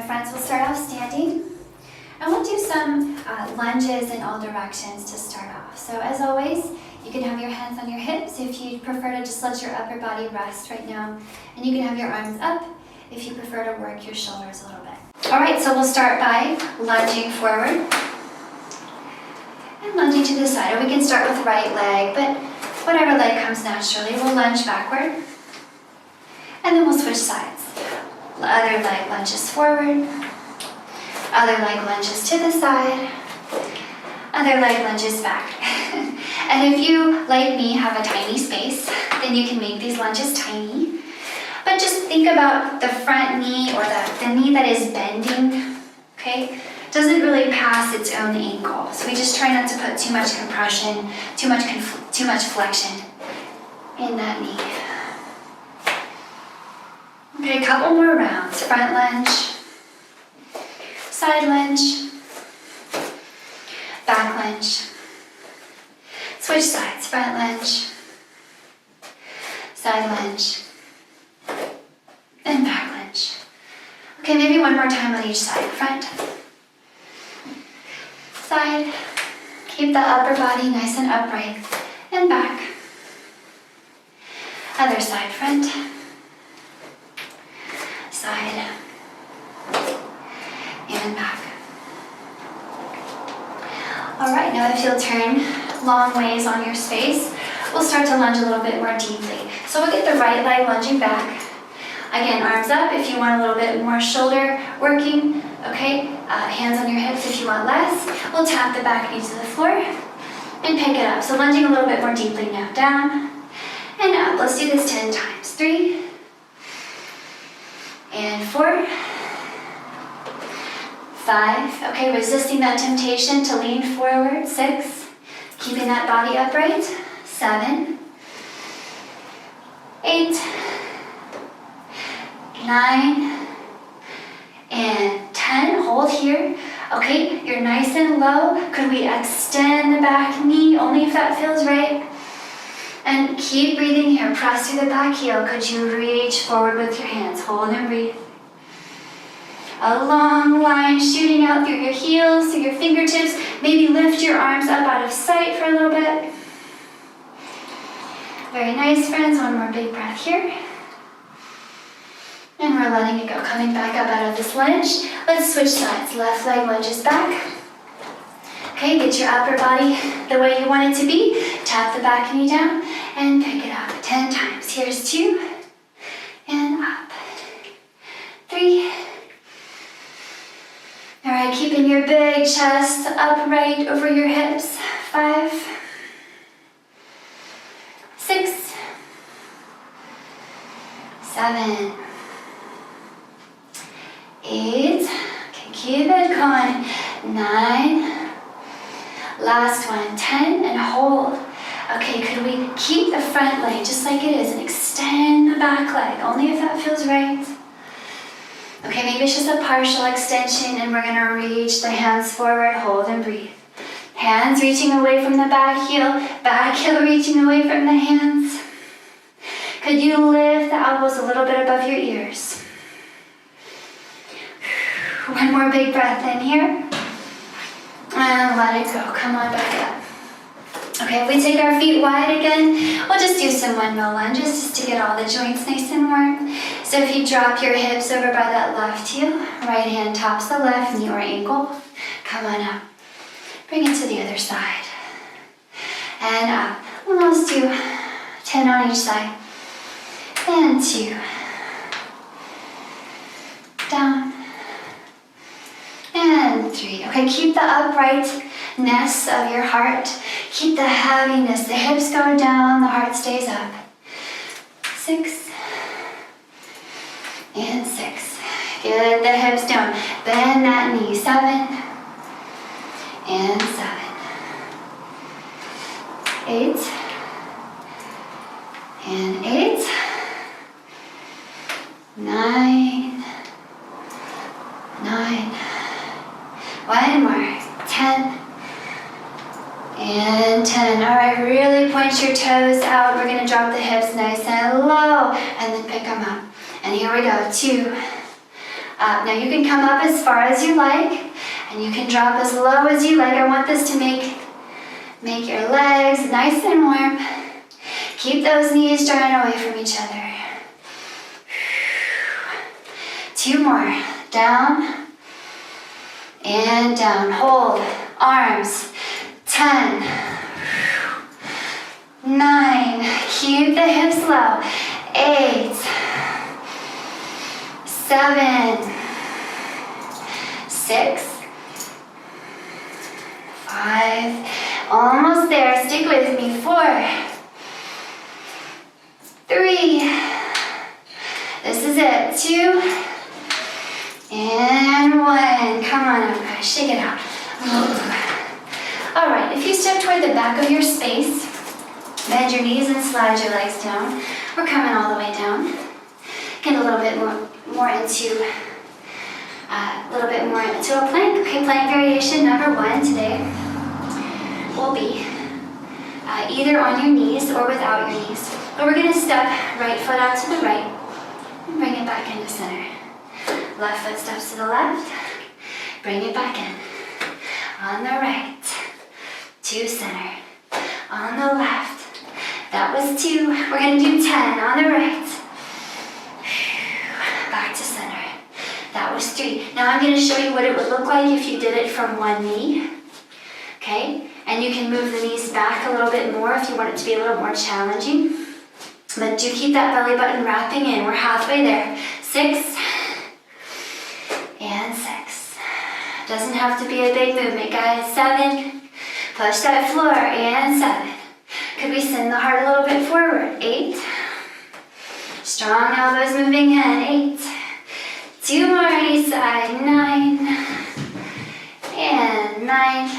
friends, we'll start off standing. And we'll do some lunges in all directions to start off. So as always, you can have your hands on your hips if you prefer to just let your upper body rest right now. And you can have your arms up if you prefer to work your shoulders a little bit. All right, so we'll start by lunging forward and lunging to the side. Or we can start with right leg, but whatever leg comes naturally. We'll lunge backward and then we'll switch sides. The other leg lunges forward. Other leg lunges to the side. Other leg lunges back. And if you, like me, have a tiny space, then you can make these lunges tiny. But just think about the front knee or the knee that is bending, okay? Doesn't really pass its own ankle. So we just try not to put too much compression, too much flexion in that knee. Okay, a couple more rounds. Front lunge, side lunge, back lunge. Switch sides, front lunge, side lunge, and back lunge. Okay, maybe one more time on each side. Front, side, keep the upper body nice and upright, and back. Other side, front, side, and back. All right, now if you'll turn long ways on your space, we'll start to lunge a little bit more deeply. So we'll get the right leg lunging back. Again, arms up if you want a little bit more shoulder working, okay? Hands on your hips if you want less. We'll tap the back knee to the floor and pick it up. So lunging a little bit more deeply now. Down and up. Let's do this 10 times. 3 and 4, 5. Okay, resisting that temptation to lean forward. 6. Keeping that body upright. 7, 8, 9, and 10. Hold here. Okay, you're nice and low. Could we extend the back knee only if that feels right? And keep breathing here. Press through the back heel. Could you reach forward with your hands? Hold and breathe. A long line shooting out through your heels, through your fingertips. Maybe lift your arms up out of sight for a little bit. Very nice, friends. One more big breath here. And we're letting it go. Coming back up out of this lunge. Let's switch sides. Left leg lunges back. Okay, get your upper body the way you want it to be. Tap the back knee down and pick it up 10 times. Here's 2 and up. 3. All right, keeping your big chest upright over your hips. 5, 6, 7, 8. Okay, keep it going. 9. Last one. 10 and hold. Okay, could we keep the front leg just like it is and extend the back leg, only if that feels right. Okay, maybe it's just a partial extension and we're gonna reach the hands forward, hold and breathe. Hands reaching away from the back heel reaching away from the hands. Could you lift the elbows a little bit above your ears? One more big breath in here. And let it go. Come on back up. Okay, if we take our feet wide again, we'll just do some windmill lunges just to get all the joints nice and warm. So if you drop your hips over by that left heel, right hand tops the left knee or ankle, come on up. Bring it to the other side. And up. Well, let's do 10 on each side. And 2. Down. And 3. Okay, keep the uprightness of your heart. Keep the heaviness. The hips go down, the heart stays up. 6. And 6. Get the hips down. Bend that knee. 7. And 7. 8. And 8. 9. 9. One more. 10. And 10. All right, really point your toes out. We're going to drop the hips nice and low and then pick them up. And here we go. 2. up. Now you can come up as far as you like, and you can drop as low as you like. I want this to make your legs nice and warm. Keep those knees drawing away from each other. 2 more. Down and down. Hold. Arms. 10. 9. Keep the hips low. 8. 7. 6. 5. Almost there. Stick with me. 4. 3. This is it. 2. And 1. Come on up, guys. Shake it out. All right. If you step toward the back of your space, bend your knees and slide your legs down. We're coming all the way down. Get a little bit more into a plank. Okay, plank variation number 1 today will be either on your knees or without your knees. But we're going to step right foot out to the right and bring it back into center. Left foot steps to the left, bring it back in. On the right, to center. On the left, that was 2. We're going to do 10 on the right. Back to center. That was 3. Now I'm going to show you what it would look like if you did it from one knee. Okay? And you can move the knees back a little bit more if you want it to be a little more challenging. But do keep that belly button wrapping in. We're halfway there. 6. And 6. Doesn't have to be a big movement, guys. 7. Push that floor. And 7. Could we send the heart a little bit forward? 8. Strong elbows moving in. 8. 2 more on each side. 9. And 9.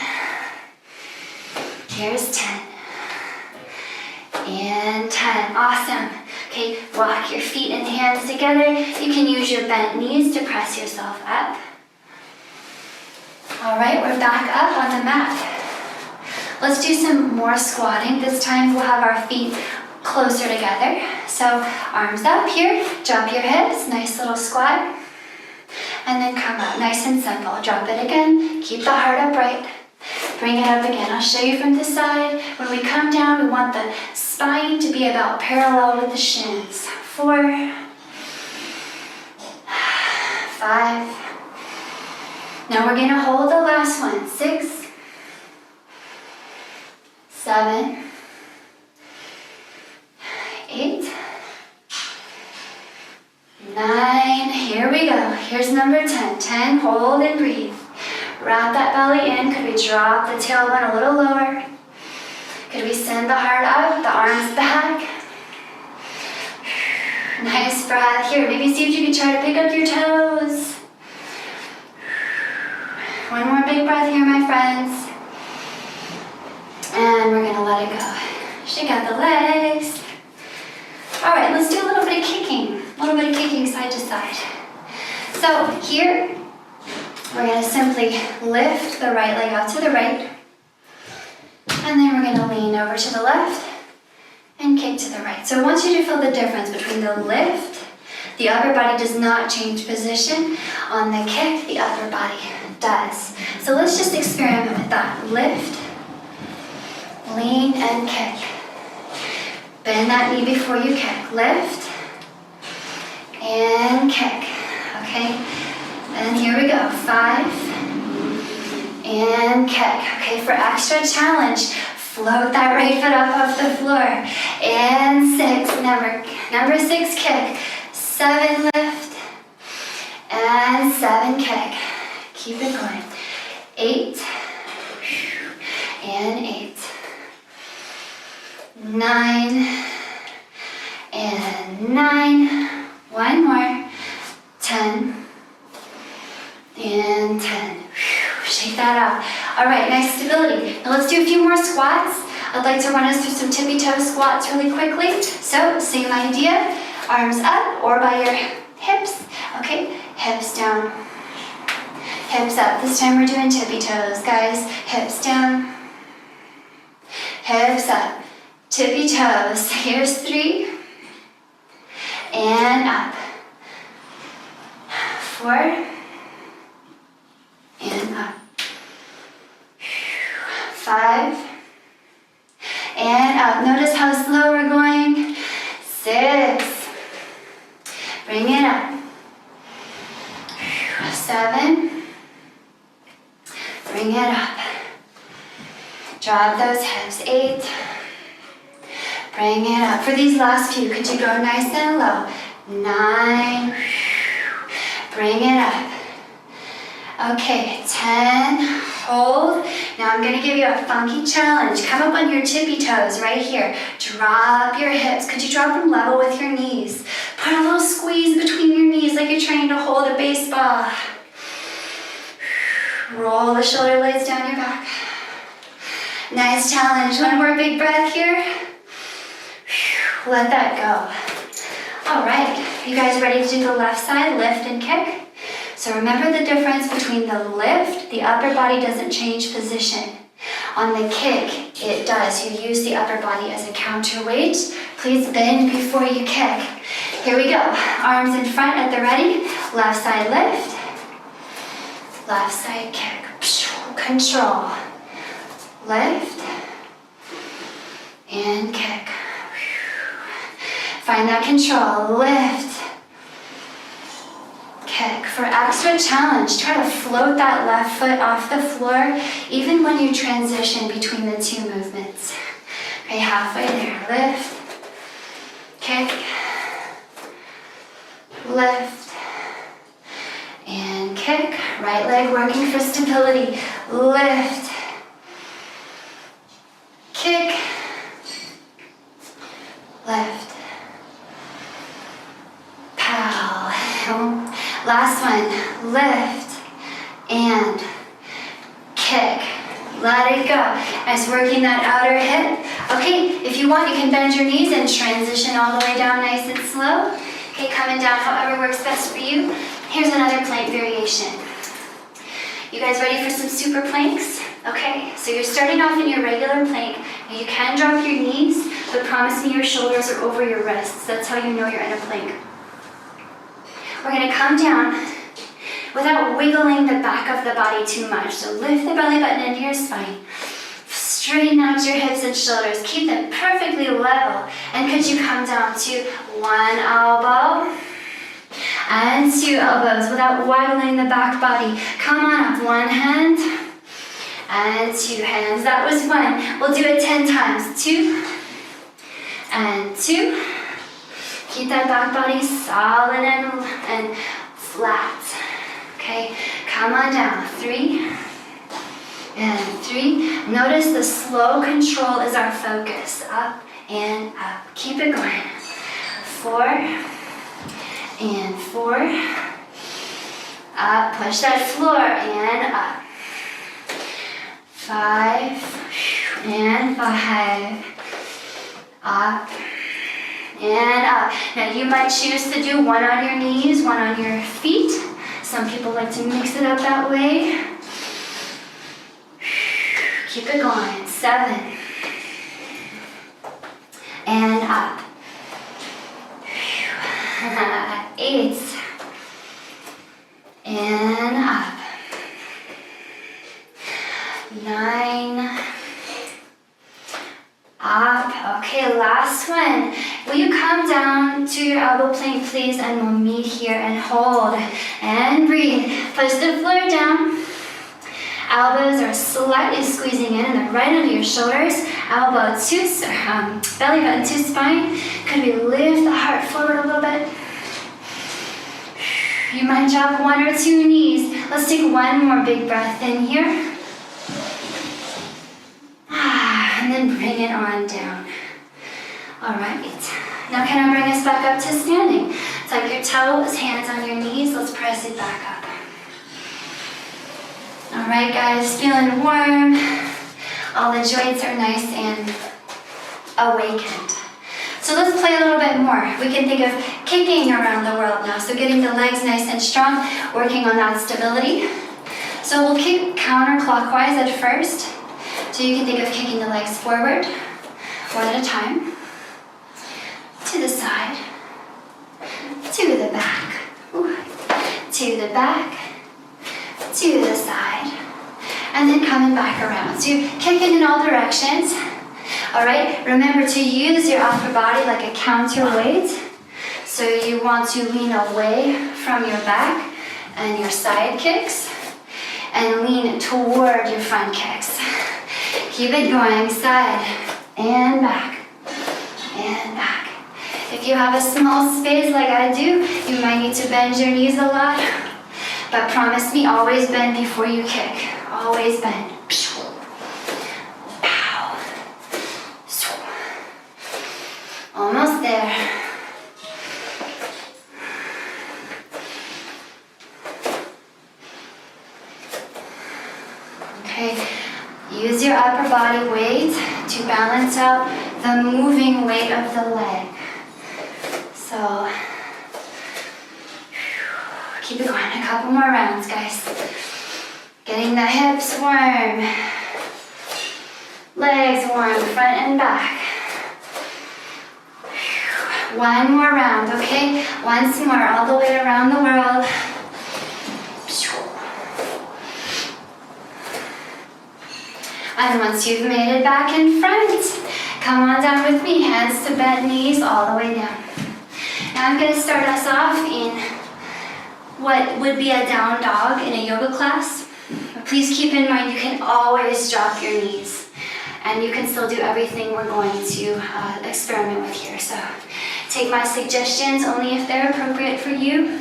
Here's 10. And 10. Awesome. Okay, walk your feet and hands together. You can use your bent knees to press yourself up. All right, we're back up on the mat. Let's do some more squatting. This time we'll have our feet closer together. So arms up here, drop your hips, nice little squat. And then come up, nice and simple. Drop it again, keep the heart upright. Bring it up again. I'll show you from the side. When we come down, we want the spine to be about parallel with the shins. 4. 5. Now we're going to hold the last one. 6. 7. 8. 9. Here we go. Here's number 10. 10. Hold and breathe. Wrap that belly in. Could we drop the tailbone a little lower? Could we send the heart up, the arms back? Nice breath. Here, maybe see if you can try to pick up your toes. One more big breath here, my friends. And we're going to let it go. Shake out the legs. All right, let's do a little bit of kicking. A little bit of kicking side to side. So here, we're going to simply lift the right leg out to the right. And then we're going to lean over to the left and kick to the right. So I want you to feel the difference between the lift. The upper body does not change position. On the kick, the upper body does. So let's just experiment with that. Lift, lean, and kick. Bend that knee before you kick. Lift and kick. Okay? And here we go. 5 and kick. Okay, for extra challenge, float that right foot up off the floor. And 6. Number 6, kick. 7, lift. And 7, kick. Keep it going. 8. And 8. 9. And 9. One more. 10. And 10. Shake that out. All right, nice stability. Now let's do a few more squats. I'd like to run us through some tippy toe squats really quickly. So, same idea. Arms up or by your hips. Okay, hips down. Hips up. This time we're doing tippy toes, guys. Hips down. Hips up. Tippy toes. Here's 3. And up. 4. 4, and up. 5, and up. Notice how slow we're going. 6, bring it up. 7, bring it up. Drop those hips. 8, bring it up. For these last few, could you go nice and low? 9, bring it up. Okay, 10, hold. Now I'm gonna give you a funky challenge. Come up on your tippy toes right here. Drop your hips. Could you drop them level with your knees? Put a little squeeze between your knees like you're trying to hold a baseball. Roll the shoulder blades down your back. Nice challenge. One more big breath here. Let that go. All right, you guys ready to do the left side, lift and kick? So remember the difference between the lift, the upper body doesn't change position. On the kick, it does. You use the upper body as a counterweight. Please bend before you kick. Here we go. Arms in front at the ready. Left side lift. Left side kick. Control. Lift. And kick. Find that control. Lift. Kick. For extra challenge, try to float that left foot off the floor, even when you transition between the two movements. Okay, halfway there. Lift. Kick. Lift. And kick. Right leg working for stability. Lift. Kick. Lift. Pow. Last one. Lift. And kick. Let it go. Nice, working that outer hip. Okay, if you want, you can bend your knees and transition all the way down nice and slow. Okay, coming down however works best for you. Here's another plank variation. You guys ready for some super planks? Okay, so you're starting off in your regular plank. Now you can drop your knees, but promise me your shoulders are over your wrists. That's how you know you're in a plank. We're gonna come down without wiggling the back of the body too much. So lift the belly button into your spine. Straighten out your hips and shoulders. Keep them perfectly level. And could you come down to one elbow and 2 elbows without waggling the back body. Come on up, 1 hand and 2 hands. That was 1. We'll do it 10 times. 2 and 2. Keep that back body solid and flat. Okay, come on down. 3 and 3. Notice the slow control is our focus. Up and up. Keep it going. 4 and 4. Up, push that floor and up. 5 and 5. Up and up. Now you might choose to do one on your knees, one on your feet. Some people like to mix it up that way. Keep it going. 7 and up. 8 and up. 9 up. Okay, last one. Will you come down to your elbow plank, please, and we'll meet here and hold and breathe. Push the floor down. Elbows are slightly squeezing in and they're right under your shoulders. Elbow to belly button to spine. Could we lift the heart forward a little bit? You might drop 1 or 2 knees. Let's take one more big breath in here. And then bring it on down. All right. Now can I bring us back up to standing? Tuck your toes, hands on your knees. Let's press it back up. All right, guys, feeling warm. All the joints are nice and awakened. So let's play a little bit more. We can think of kicking around the world now. So getting the legs nice and strong, working on that stability. So we'll kick counterclockwise at first. So you can think of kicking the legs forward, one at a time, to the side, to the back, to the back, to the side, and then coming back around. So you're kicking in all directions. All right, remember to use your upper body like a counterweight. So you want to lean away from your back and your side kicks and lean toward your front kicks. Keep it going, side and back and back. If you have a small space like I do, you might need to bend your knees a lot, but promise me, always bend before you kick. Always bend. Almost there. Okay, use your upper body weight to balance out the moving weight of the leg. So, keep it going, a couple more rounds, guys. Getting the hips warm, legs warm, front and back. One more round, okay? Once more, all the way around the world. And once you've made it back in front, come on down with me, hands to bent knees all the way down. Now I'm gonna start us off in what would be a down dog in a yoga class. But please keep in mind, you can always drop your knees and you can still do everything we're going to experiment with here. So take my suggestions only if they're appropriate for you.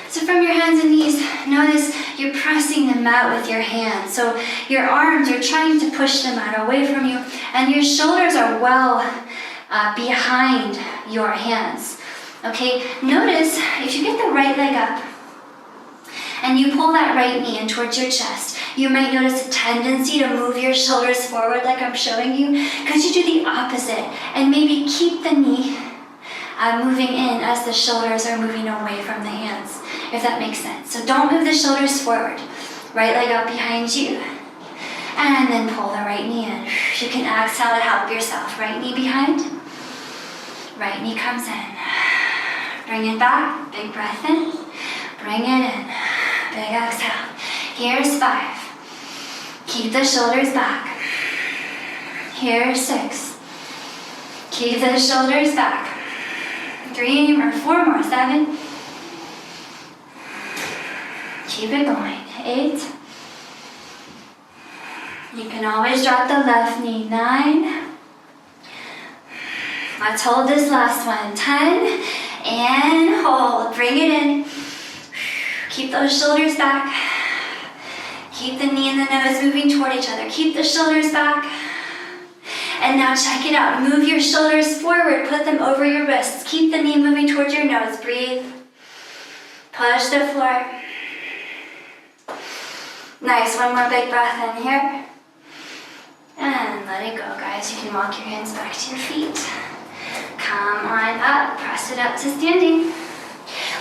So from your hands and knees, notice you're pressing the mat with your hands. So your arms, you're trying to push the mat away from you, and your shoulders are well behind your hands. Okay, notice if you get the right leg up and you pull that right knee in towards your chest, you might notice a tendency to move your shoulders forward like I'm showing you. Could you do the opposite and maybe keep the knee moving in as the shoulders are moving away from the hands, if that makes sense. So don't move the shoulders forward. Right leg up behind you. And then pull the right knee in. You can exhale to help yourself. Right knee behind. Right knee comes in. Bring it back. Big breath in. Bring it in. Big exhale. Here's 5. Keep the shoulders back. Here's 6. Keep the shoulders back. 3 or 4 more. 7. Keep it going. 8. You can always drop the left knee. 9. Let's hold this last one. 10. And hold. Bring it in. Keep those shoulders back. Keep the knee and the nose moving toward each other. Keep the shoulders back. And now check it out. Move your shoulders forward. Put them over your wrists. Keep the knee moving towards your nose. Breathe. Push the floor. Nice. One more big breath in here. And let it go, guys. You can walk your hands back to your feet. Come on up. Press it up to standing.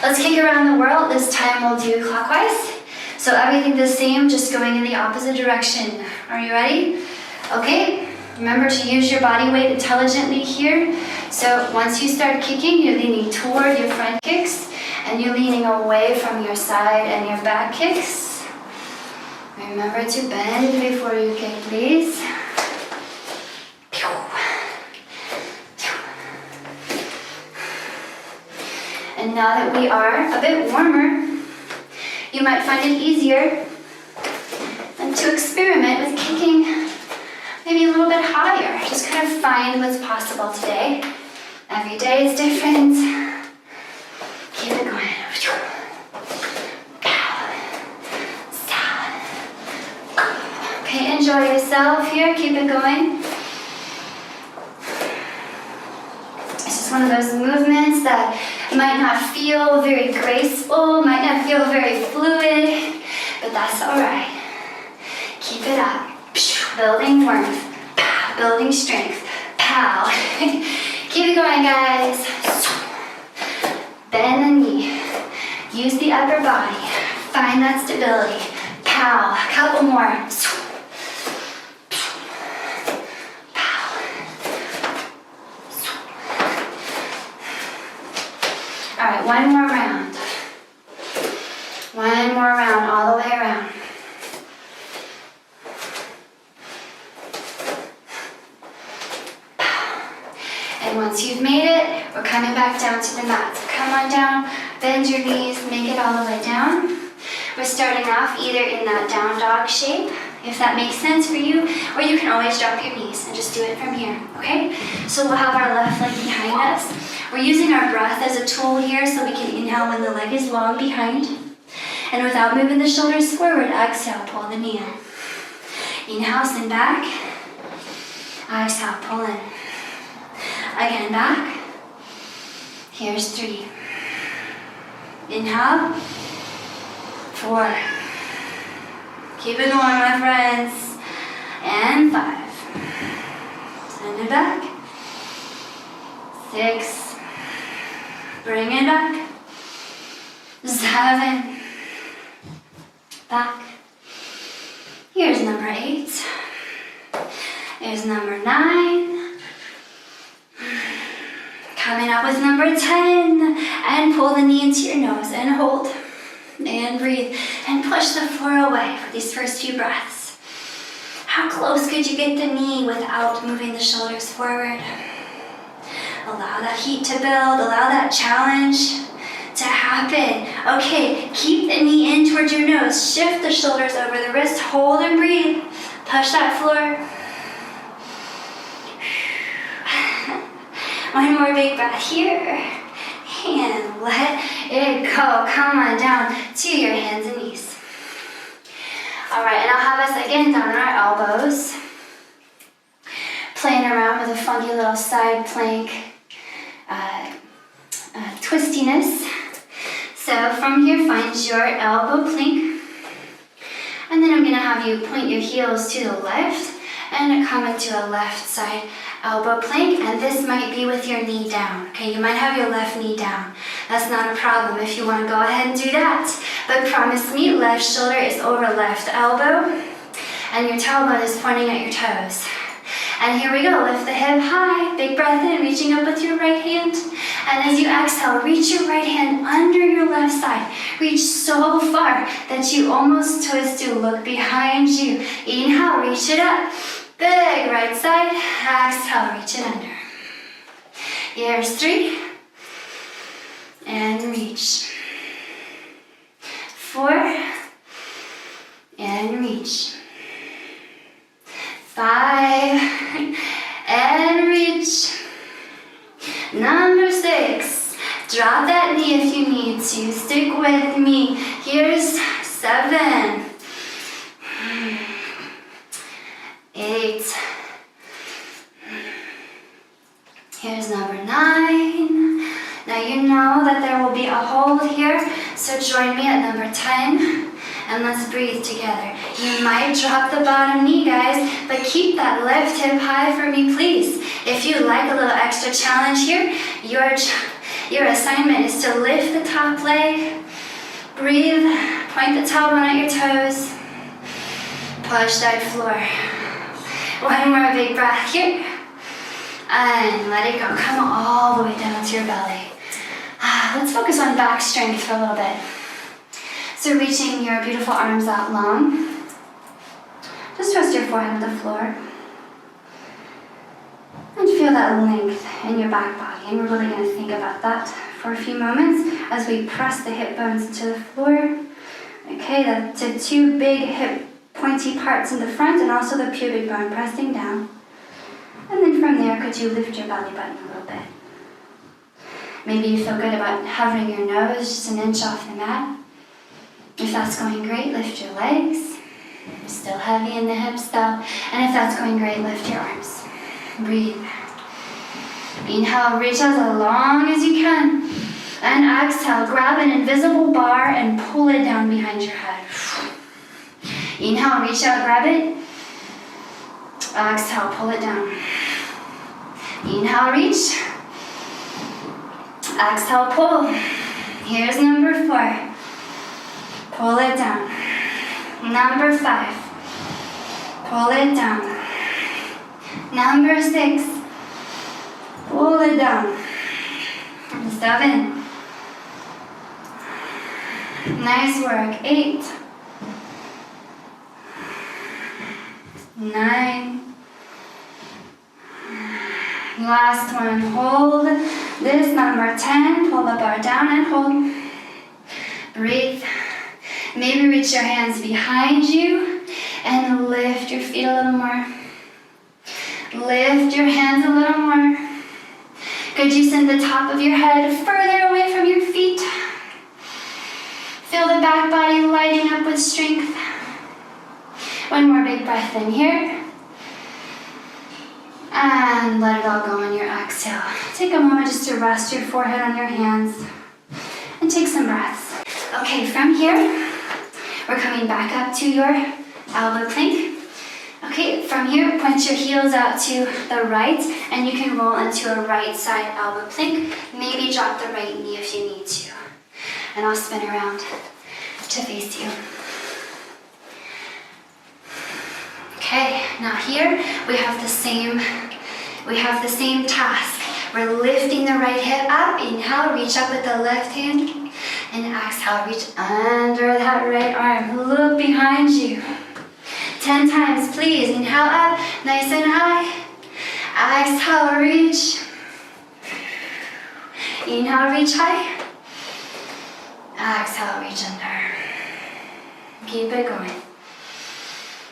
Let's kick around the world. This time we'll do clockwise. So everything the same, just going in the opposite direction. Are you ready? Okay. Remember to use your body weight intelligently here. So once you start kicking, you're leaning toward your front kicks and you're leaning away from your side and your back kicks. Remember to bend before you kick, please. And now that we are a bit warmer, you might find it easier to experiment with kicking maybe a little bit higher. Just kind of find what's possible today. Every day is different. Keep it going. Okay, enjoy yourself here. Keep it going. It's just one of those movements that might not feel very graceful, might not feel very fluid, but that's all right. Keep it up. Building warmth, building strength. Pow. Keep it going, guys. Bend the knee. Use the upper body. Find that stability. Pow. A couple more. All right, one more round. And once you've made it, we're coming back down to the mat. So come on down, bend your knees, make it all the way down. We're starting off either in that down dog shape, if that makes sense for you, or you can always drop your knees and just do it from here, okay? So we'll have our left leg behind us. We're using our breath as a tool here so we can inhale when the leg is long behind. And without moving the shoulders forward, exhale, pull the knee in. Inhale, send back. Exhale, pull in. Again, back. Here's 3. Inhale. 4. Keep it going, my friends. And 5. Send it back. 6. Bring it back. 7. Back. Here's number 8. Here's number 9. Coming up with number 10. And pull the knee into your nose and hold. And breathe. And push the floor away for these first few breaths. How close could you get the knee without moving the shoulders forward? Allow that heat to build. Allow that challenge to happen. Okay, keep the knee in towards your nose. Shift the shoulders over the wrist. Hold and breathe. Push that floor. One more big breath here. And let it go. Come on down to your hands and knees. Alright, and I'll have us again down on our elbows. Playing around with a funky little side plank twistiness. So from here, find your elbow plank. And then I'm going to have you point your heels to the left and come into a left side elbow plank. And this might be with your knee down. Okay, you might have your left knee down. That's not a problem if you want to go ahead and do that. But promise me, left shoulder is over left elbow. And your tailbone is pointing at your toes. And here we go, lift the hip high, big breath in, reaching up with your right hand. And as you exhale, reach your right hand under your left side. Reach so far that you almost twist to look behind you. Inhale, reach it up. Big right side, exhale, reach it under. Here's 3. And reach. 4. And reach. 5. And reach. Number 6. Drop that knee if you need to. Stick with me. Here's 7. 8. Here's number 9. Now you know that there will be a hold here, so join me at number 10. And let's breathe together. You might drop the bottom knee, guys, but keep that left hip high for me, please. If you like a little extra challenge here, your assignment is to lift the top leg, breathe, point the tailbone at your toes, push that floor. One more big breath here, and let it go. Come all the way down to your belly. Let's focus on back strength for a little bit. So reaching your beautiful arms out long. Just rest your forehead on the floor. And feel that length in your back body. And we're really going to think about that for a few moments as we press the hip bones to the floor. Okay, the 2 big hip pointy parts in the front and also the pubic bone pressing down. And then from there, could you lift your belly button a little bit? Maybe you feel good about hovering your nose just an inch off the mat. If that's going great, lift your legs. Still heavy in the hips though. And if that's going great, lift your arms. Breathe. Inhale, reach as long as you can. And exhale, grab an invisible bar and pull it down behind your head. Inhale, reach out, grab it. Exhale, pull it down. Inhale, reach. Exhale, pull. Here's number 4. Pull it down. Number 5. Pull it down. Number 6. Pull it down. 7. Nice work. 8. 9. Last one, hold this number 10, pull the bar down and hold. Breathe. Maybe reach your hands behind you and lift your feet a little more. Lift your hands a little more. Could you send the top of your head further away from your feet? Feel the back body lighting up with strength. One more big breath in here. And let it all go on your exhale. Take a moment just to rest your forehead on your hands and take some breaths. Okay, from here, we're coming back up to your elbow plank. Okay, from here, point your heels out to the right, and you can roll into a right side elbow plank. Maybe drop the right knee if you need to. And I'll spin around to face you. Okay, now here we have the same task. We're lifting the right hip up. Inhale, reach up with the left hand. And exhale, reach under that right arm. Look behind you. 10 times, please. Inhale up, nice and high. Exhale, reach. Inhale, reach high. Exhale, reach under. Keep it going.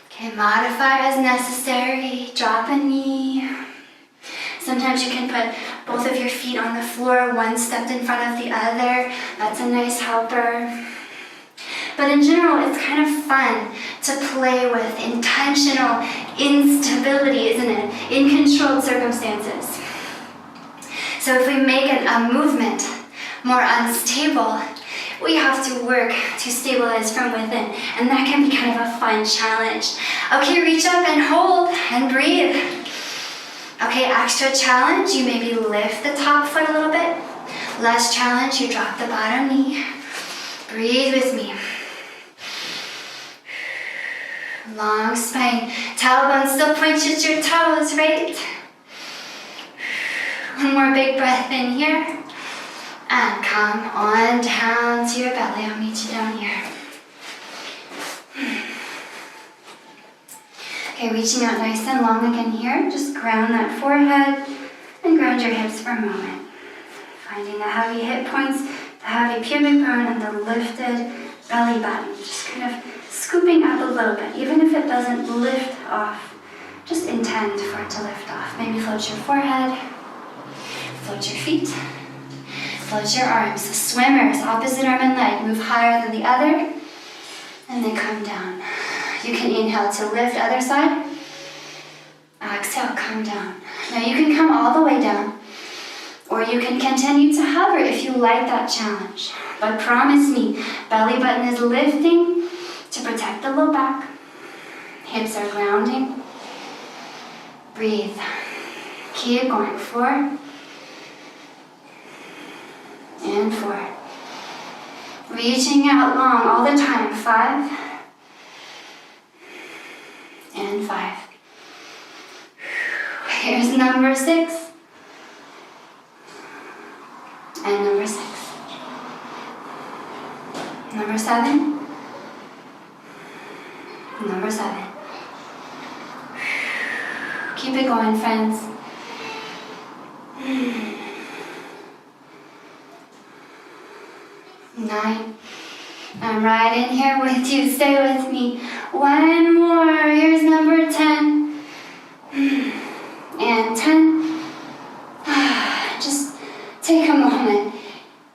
Okay, modify as necessary. Drop a knee. Sometimes you can put both of your feet on the floor, one stepped in front of the other. That's a nice helper. But in general, it's kind of fun to play with intentional instability, isn't it? In controlled circumstances. So if we make a movement more unstable, we have to work to stabilize from within. And that can be kind of a fun challenge. Okay, reach up and hold and breathe. Okay, extra challenge, you maybe lift the top foot a little bit. Less challenge, you drop the bottom knee. Breathe with me. Long spine. Tailbone still points at your toes, right? One more big breath in here. And come on down to your belly. I'll meet you down here. Okay, reaching out nice and long again here. Just ground that forehead and ground your hips for a moment. Finding the heavy hip points, the heavy pubic bone, and the lifted belly button. Just kind of scooping up a little bit. Even if it doesn't lift off, just intend for it to lift off. Maybe float your forehead, float your feet, float your arms. So swimmers, opposite arm and leg, move higher than the other, and then come down. You can inhale to lift, other side. Exhale, come down. Now you can come all the way down, or you can continue to hover if you like that challenge. But promise me, belly button is lifting to protect the low back. Hips are grounding. Breathe. Keep going. 4 and 4. Reaching out long all the time. 5 and 5. Here's number 6 and number 6. Number 7. Number 7. Keep it going, friends. 9. I'm right in here with you. Stay with me. 1 more. Here's number 10. And 10. Just take a moment.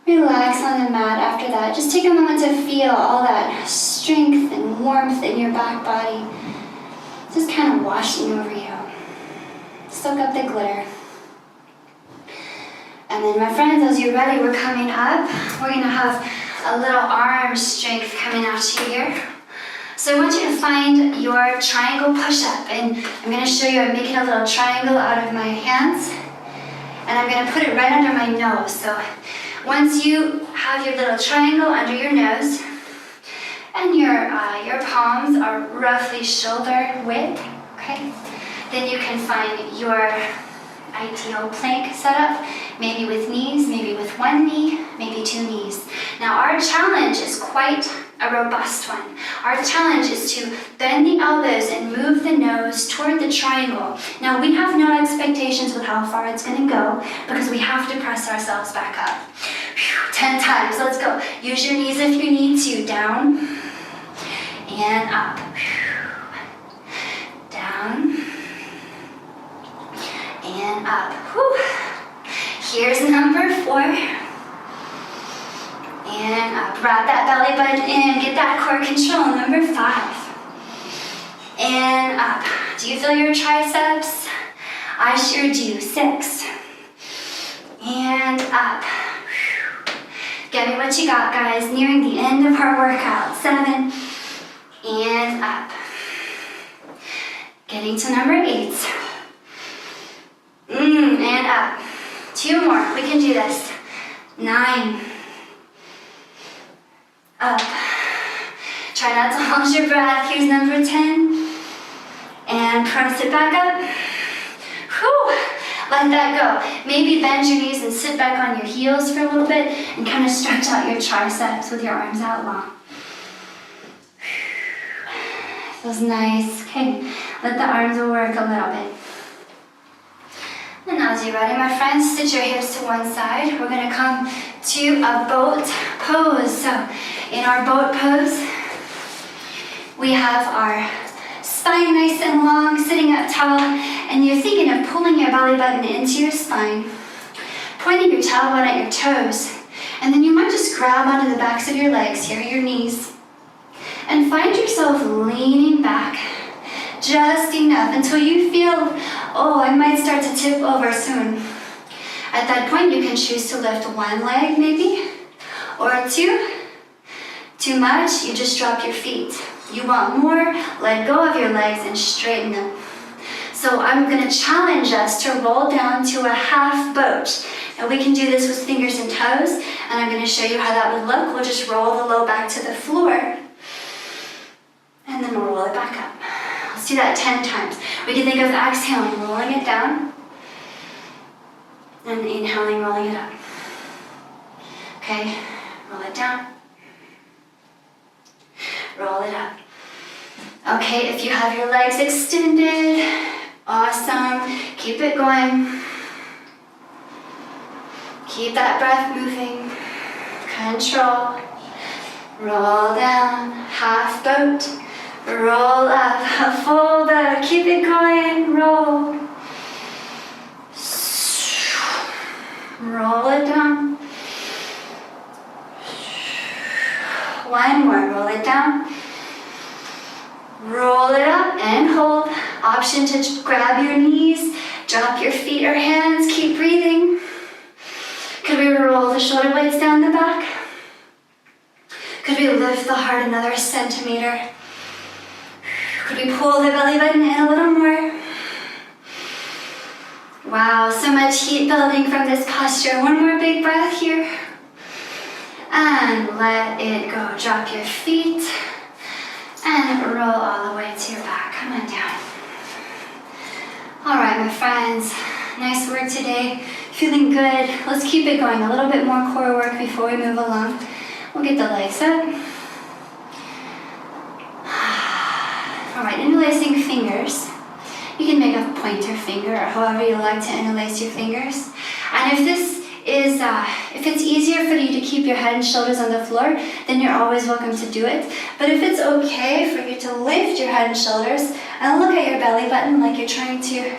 Relax on the mat after that. Just take a moment to feel all that strength and warmth in your back body. Just kind of washing over you. Soak up the glitter. And then my friends, as you're ready, we're coming up. We're going to have a little arm strength coming out to you here. So I want you to find your triangle push-up. And I'm going to show you, I'm making a little triangle out of my hands. And I'm going to put it right under my nose. So once you have your little triangle under your nose, and your palms are roughly shoulder width, okay? Then you can find your ideal plank setup, maybe with knees, maybe with 1 knee, maybe 2 knees. Now our challenge is quite a robust one. Our challenge is to bend the elbows and move the nose toward the triangle. Now we have no expectations with how far it's going to go because we have to press ourselves back up. 10 times, let's go. Use your knees if you need to. Down and up. Down and up. Here's number 4. And up. Wrap that belly button in. Get that core control. Number 5. And up. Do you feel your triceps? I sure do. 6. And up. Get me what you got, guys. Nearing the end of our workout. 7. And up. Getting to number 8. And up. 2 more. We can do this. 9. Up. Try not to hold your breath. Here's number 10. And press it back up. Let that go. Maybe bend your knees and sit back on your heels for a little bit and kind of stretch out your triceps with your arms out long. Feels nice. Okay, let the arms work a little bit. And as you're ready, my friends, sit your hips to one side. We're going to come to a boat pose. So in our boat pose, we have our spine nice and long, sitting up tall, and you're thinking of pulling your belly button into your spine, pointing your tailbone at your toes, and then you might just grab onto the backs of your legs here, your knees, and find yourself leaning back just enough until you feel, oh, I might start to tip over soon. At that point, you can choose to lift one leg maybe, or 2. Too much, you just drop your feet. You want more, let go of your legs and straighten them. So I'm going to challenge us to roll down to a half boat. Now we can do this with fingers and toes, and I'm going to show you how that would look. We'll just roll the low back to the floor, and then we'll roll it back up. Let's do that 10 times. We can think of exhaling, rolling it down, and inhaling, rolling it up. Okay, roll it down. Roll it up. Okay, if you have your legs extended, awesome. Keep it going. Keep that breath moving. Control. Roll down, half boat. Roll up, a full boat. Keep it going, roll. Roll it down. One more, roll it down. Roll it up and hold. Option to grab your knees, drop your feet or hands, keep breathing. Could we roll the shoulder blades down the back? Could we lift the heart another centimeter? Could we pull the belly button in a little more? Wow, so much heat building from this posture. One more big breath here. And let it go. Drop your feet and roll all the way to your back. Come on down. All right, my friends. Nice work today. Feeling good. Let's keep it going. A little bit more core work before we move along. We'll get the legs up. All right, interlacing fingers. You can make a pointer finger or however you like to interlace your fingers. And if this is, if it's easier for you to keep your head and shoulders on the floor, then you're always welcome to do it. But if it's okay for you to lift your head and shoulders and look at your belly button like you're trying to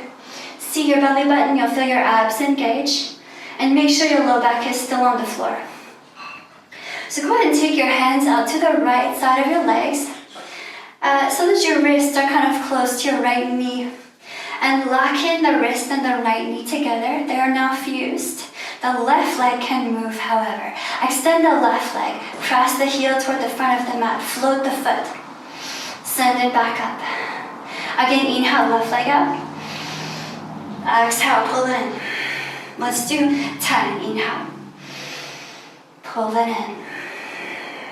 see your belly button, you'll feel your abs engage. And make sure your low back is still on the floor. So go ahead and take your hands out to the right side of your legs so that your wrists are kind of close to your right knee. And lock in the wrist and the right knee together. They are now fused. The left leg can move, however. Extend the left leg. Press the heel toward the front of the mat. Float the foot. Send it back up. Again, inhale, left leg up. Exhale, pull it in. Let's do 10. Inhale. Pull it in.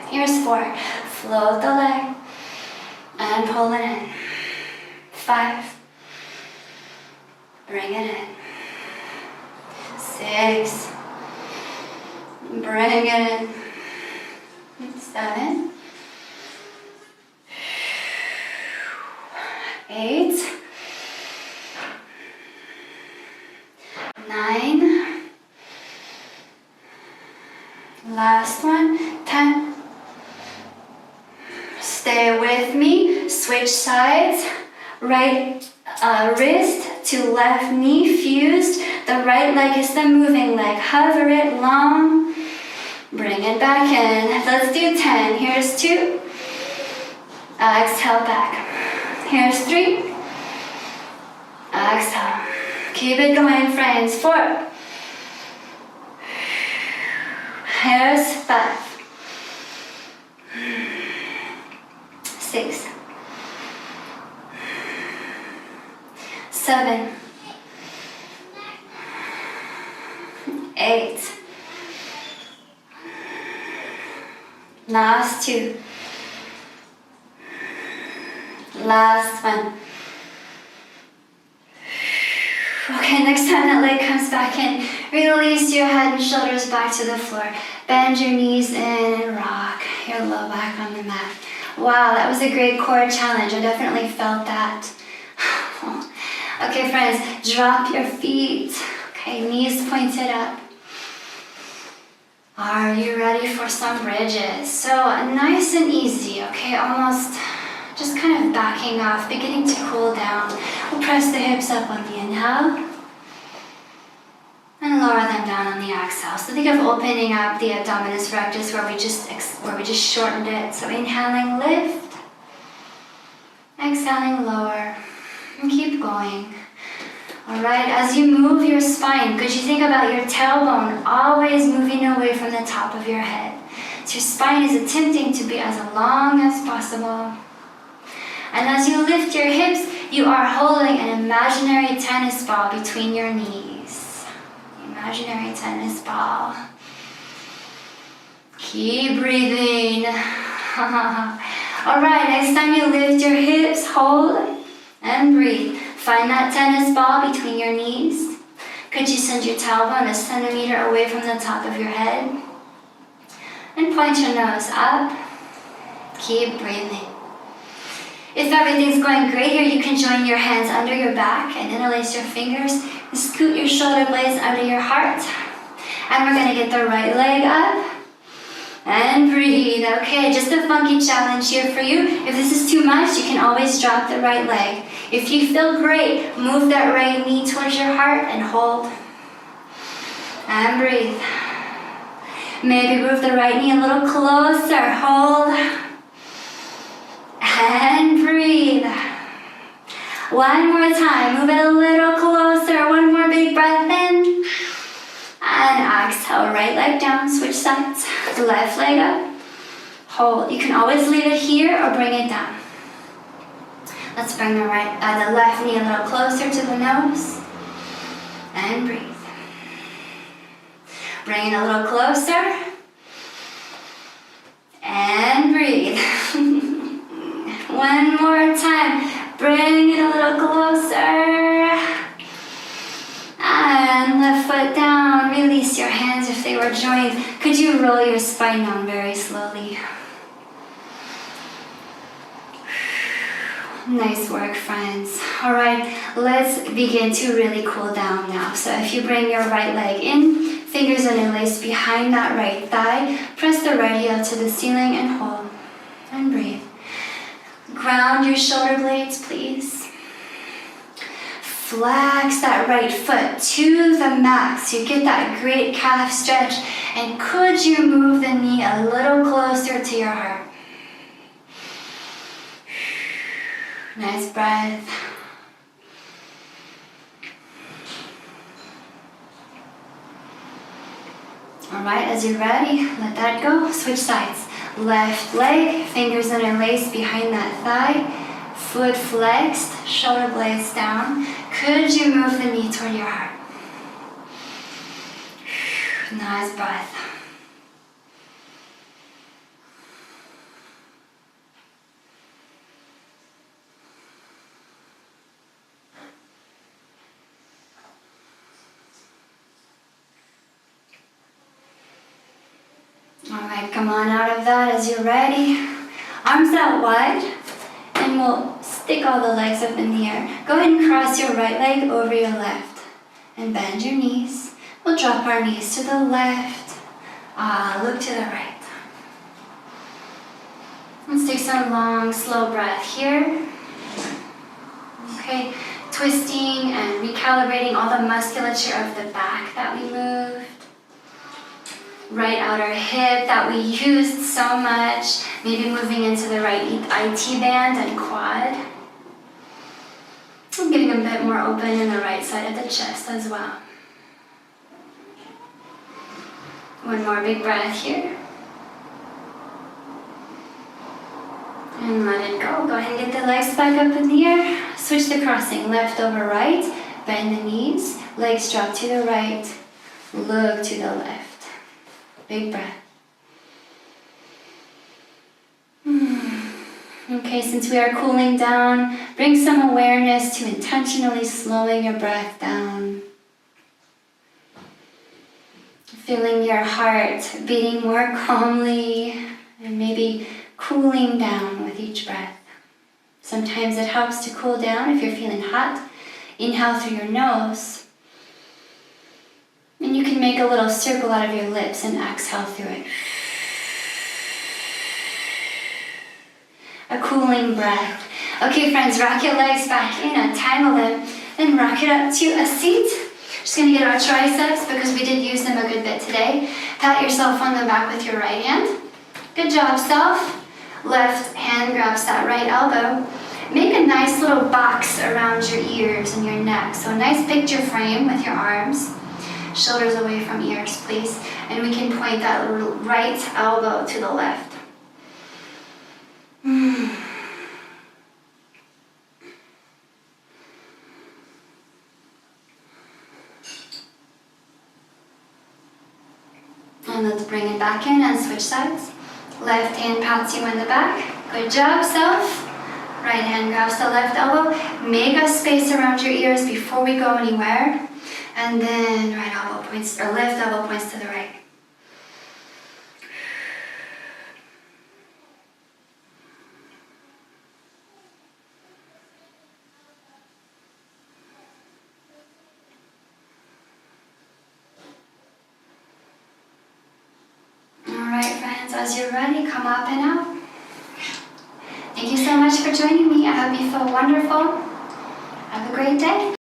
Here's 4. Float the leg. And pull it in. 5. Bring it in. 6. Bring it in. 7. 9. Last one. 10. Stay with me. Switch sides. Right wrist to left knee fused. The right leg is the moving leg. Hover it long. Bring it back in. Let's do 10. Here's 2. Exhale back. Here's 3. Exhale. Keep it going, friends. 4. Here's 5. 6. 7. 8. Last 2. Last one. Okay, next time that leg comes back in, release your head and shoulders back to the floor. Bend your knees in and rock your low back on the mat. Wow, that was a great core challenge. I definitely felt that. Okay, friends, drop your feet. Okay, knees pointed up. Are you ready for some bridges? So nice and easy, okay? Almost just kind of backing off, beginning to cool down. We'll press the hips up on the inhale and lower them down on the exhale. So think of opening up the abdominis rectus where we just shortened it. So inhaling, lift. Exhaling, lower. And keep going. All right, as you move your spine, could you think about your tailbone always moving away from the top of your head? So your spine is attempting to be as long as possible. And as you lift your hips, you are holding an imaginary tennis ball between your knees. Imaginary tennis ball. Keep breathing. All right, next time you lift your hips, hold and breathe. Find that tennis ball between your knees. Could you send your tailbone a centimeter away from the top of your head? And point your nose up. Keep breathing. If everything's going great here, you can join your hands under your back and interlace your fingers and scoot your shoulder blades under your heart. And we're going to get the right leg up and breathe. Okay, just a funky challenge here for you. If this is too much, you can always drop the right leg. If you feel great, move that right knee towards your heart and hold. And breathe. Maybe move the right knee a little closer. Hold. And breathe. One more time. Move it a little closer. One more big breath in. And exhale. Right leg down. Switch sides. Left leg up. Hold. You can always leave it here or bring it down. Let's bring the left knee a little closer to the nose. And breathe. Bring it a little closer. And breathe. One more time. Bring it a little closer. And left foot down. Release your hands if they were joined. Could you roll your spine down very slowly? Nice work, friends. All right, let's begin to really cool down now. So if you bring your right leg in, fingers interlaced behind that right thigh, press the right heel to the ceiling and hold. And breathe. Ground your shoulder blades, please. Flex that right foot to the max. You get that great calf stretch. And could you move the knee a little closer to your heart? Nice breath. All right, as you're ready, let that go. Switch sides. Left leg, fingers interlaced behind that thigh. Foot flexed, shoulder blades down. Could you move the knee toward your heart? Nice breath. Alright, come on out of that as you're ready. Arms out wide, and we'll stick all the legs up in the air. Go ahead and cross your right leg over your left. and bend your knees. We'll drop our knees to the left. Look to the right. Let's take some long, slow breath here. Okay, twisting and recalibrating all the musculature of the back that we moved. Right outer hip that we used so much. Maybe moving into the right IT band and quad. I'm getting a bit more open in the right side of the chest as well. One more big breath here. And let it go. Go ahead and get the legs back up in the air. Switch the crossing, left over right. Bend the knees, legs drop to the right. Look to the left. Big breath. Okay, since we are cooling down, bring some awareness to intentionally slowing your breath down. Feeling your heart beating more calmly and maybe cooling down with each breath. Sometimes it helps to cool down if you're feeling hot. Inhale through your nose. And you can make a little circle out of your lips and exhale through it. A cooling breath. Okay, friends, rock your legs back in, untangle them, and rock it up to a seat. Just gonna get our triceps because we did use them a good bit today. Pat yourself on the back with your right hand. Good job, self. Left hand grabs that right elbow. Make a nice little box around your ears and your neck. So a nice picture frame with your arms. Shoulders away from ears, please. And we can point that right elbow to the left. And let's bring it back in and switch sides. Left hand pats you in the back. Good job, self. Right hand grabs the left elbow. Make a space around your ears before we go anywhere. And then right elbow points, or left elbow points to the right. As you're ready, come up and out. Thank you so much for joining me. I hope you feel wonderful. Have a great day.